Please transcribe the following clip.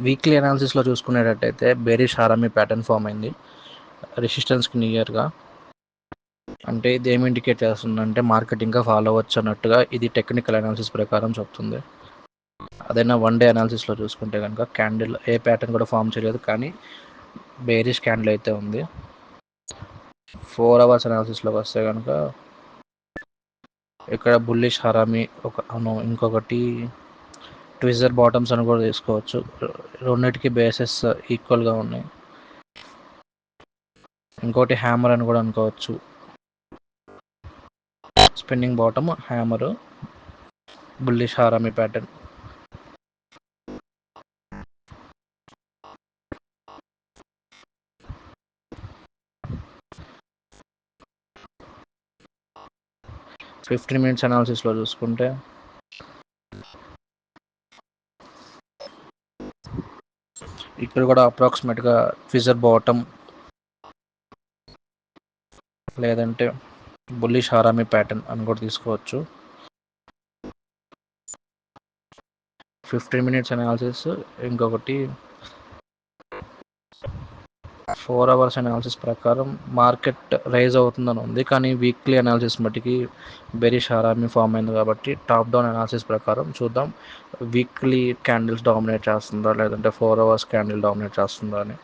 Weekly అనాలిసిస్లో చూసుకునేటట్టయితే bearish హారామీ pattern form అయింది రెసిస్టెన్స్కి నియర్గా. అంటే ఇది ఏమి ఇండికేట్ చేస్తుందంటే మార్కెట్ ఇంకా ఫాలో అవ్వచ్చు అన్నట్టుగా ఇది టెక్నికల్ అనాలిసిస్ ప్రకారం చెప్తుంది. అదైనా వన్ డే అనాలిసిస్లో చూసుకుంటే కనుక క్యాండిల్ ఏ ప్యాటర్న్ కూడా ఫామ్ చేయలేదు, కానీ బేరిష్ క్యాండిల్ అయితే ఉంది. 4 అవర్స్ అనాలిసిస్లోకి వస్తే కనుక ఇక్కడ బుల్లిష్ హరామీ ఇంకొకటి ట్విజర్ బాటమ్స్ అని కూడా తీసుకోవచ్చు. రెండింటికి బేసెస్ ఈక్వల్గా ఉన్నాయి. ఇంకోటి హ్యామర్ అని కూడా అనుకోవచ్చు. Spinning bottom, hammer, bullish harami pattern. Fifteen minutes అనాలిసిస్లో చూసుకుంటే ఇక్కడ కూడా అప్రాక్సిమేట్గా ట్విజర్ బాటమ్ లేదంటే బుల్లిష్ హారామీ ప్యాటర్న్ అని కూడా తీసుకోవచ్చు. 15 మినిట్స్ అనాలిసిస్, ఇంకొకటి 4 అవర్స్ అనాలిసిస్ ప్రకారం మార్కెట్ రైజ్ అవుతుందని ఉంది, కానీ వీక్లీ అనాలిసిస్ మట్టికి బెరిష్ హారామీ ఫామ్ అయింది కాబట్టి టాప్ డౌన్ అనాలిసిస్ ప్రకారం చూద్దాం వీక్లీ క్యాండిల్స్ డామినేట్ చేస్తుందా లేదంటే 4 అవర్స్ క్యాండిల్ డామినేట్ చేస్తుందా అని.